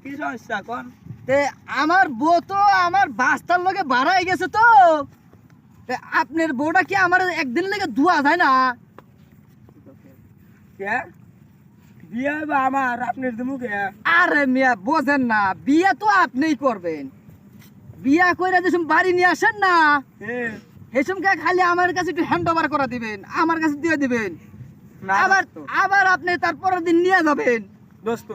কি সমস্যা কোন? তে আমার বউ তো আমার বাস্তার লগে বাড়াই গেছে তো। তে আপনার বউটা কি আমার একদিন লেগে ধোয়া যায় না? কে বিয়ে বা আমার আপনার মুখে? আরে মিয়া বোঝেন না, বিয়ে তো আপনিই করবেন। বিয়া কইরা যেসব বাড়ি নিয়ে আসেন না, হেসমকে খালি আমার কাছে একটু হ্যান্ড ওভার করে দিবেন, আমার কাছে দিয়ে দিবেন। আবার আবার আপনি তারপরের দিন নিয়ে যাবেন। দোস্ত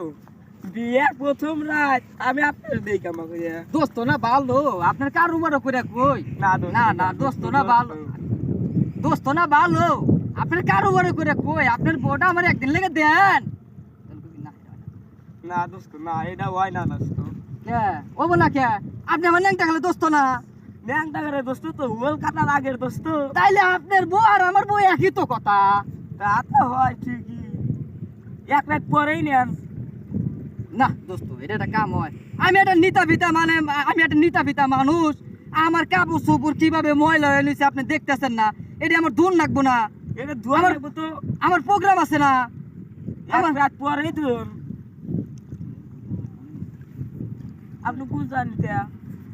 বিয়ের প্রথম রাত আমি আপনার দেই কামা কইয়া। দোস্ত না ভালো, আপনার কার উপরে করে কই? না না না দোস্ত না ভালো, দোস্ত না ভালো, আপনার কার উপরে করে কই? আপনার বউটা আমার একদিন লেগে দেন। না দোস্ত না, এটা হয় না দোস্ত। কে ও বলা কে? আপনি আমার ন্যাংটা গেলে দোস্ত না? ন্যাংটা করে দোস্ত তো হুল কাটার আগের দোস্ত। তাইলে আপনার বউ আর আমার বউ একই তো কথা। তা তো হয় ঠিকই, এক রাত পরেই নেন। না দোস্ত, এটা একটা কাম হয়। আমি একটা নিতা পিতা মানুষ। আমার কাপড় চোপড় কিভাবে ময়লা হয়ে নিছে আপনি দেখতেছেন না? এটা আমার ধুন লাগবো না? এটা ধোয়া লাগবো তো। আমার প্রোগ্রাম আছে না? এক রাত পরেই ধুন। আপনি কোন জানিতে?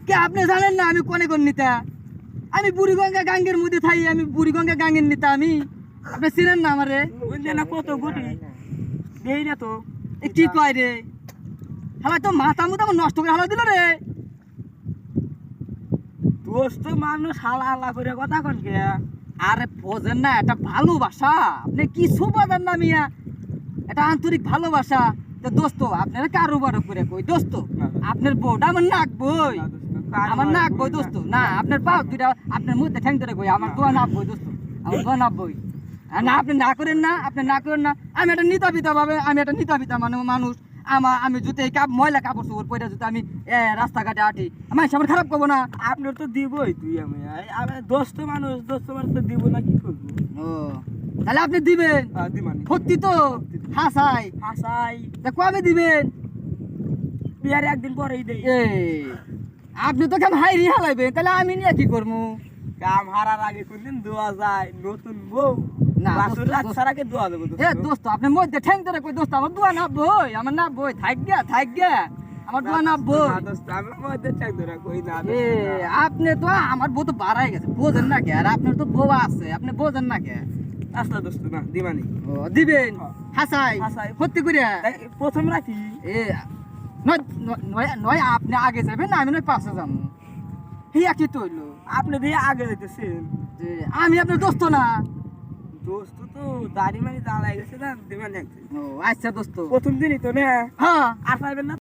কে আপনি জানেন না আমি কোনে কোন নিতা? আমি বুড়িগঙ্গা গাঙ্গের মধ্যে থাই, আমি বুড়িগঙ্গা গাঙ্গের নিতা আমি। আপনি চিনেন না আমারে? ওই না কত গুটি দেই না তো। এ কি কয় রে? হালা তো মাথা মুথা আমার নষ্ট করে হালা দিল রে। দোস্ত মানুষ হালা হালা করে কথা কন কে? আরে বোঝেন না, এটা ভালোবাসা। আপনি কিছু বোঝেন না মিয়া, এটা আন্তরিক ভালোবাসা। তো দোস্ত আপনারা কার উপর করে কই? দোস্ত আপনার বউটা আমার নাক বই, আমার নাক বই দোস্ত। না আপনার পা দুইটা আপনার মধ্যে ঠ্যাং ধরে কই, আমার দোয়া নাক বই দোস্ত, আমার দোয়া নাক বই। না আপনি না করেন না, আপনি না করেন না। আমি একটা নিতা পিতা ভাবে, আমি একটা নিতা পিতা মানুষ। আমি যদি এই ময়লা কাপড় চোপড় পরে যদি আমি রাস্তাঘাটে আটি, আমার সবার খারাপ করবো না? আপনার তো দিবই, তুই আমি দোস্ত মানুষ তো দিব না, কি করবো? ও তাহলে আপনি দিবেন দিমানি সত্যি তো? হাসাই হাসাই তা কবে দিবেন? বিয়ার একদিন পরেই দেই। এ আপনি তো কেমন হাইরি হালাইবেন, তাহলে আমি নিয়ে কি করবো? কাম হারার আগে কোনদিন দোয়া যায়? নতুন বউ না বাসুর রাত ছাড়াকে দোয়া দেবো এ দোস্ত আপনি মধ্যে ঠ্যাং ধরে কই দোস্ত, আমার দোয়া না বই, আমার না বই, থাক গে আমার দোয়া না বই। দোস্ত আমি মধ্যে চেক ধরে কই না। এ আপনি তো আমার বউ তো বাড়াই গেছে, বোঝেন না কে? আর আপনার তো বউ আছে, আপনি বোঝেন না কে? আসলা দোস্ত না দিমানি ও দিবেন হাসাই হাসাই। সত্যি করে? প্রথম রাতি এ নয় নয় নয় আপনি আগে যাবেন না, আমি নয় পাশে যাবো। হি কি তৈল আপনি দিয়ে আগে যেতেছেন। যে আমি আপনার দোস্ত না? দোস্ত তো দাড়ি মানি জ্বালাই গেছে না দিমানি। ও আচ্ছা দোস্ত, প্রথম দিনই তো না হ্যাঁ আর পাইবেন না।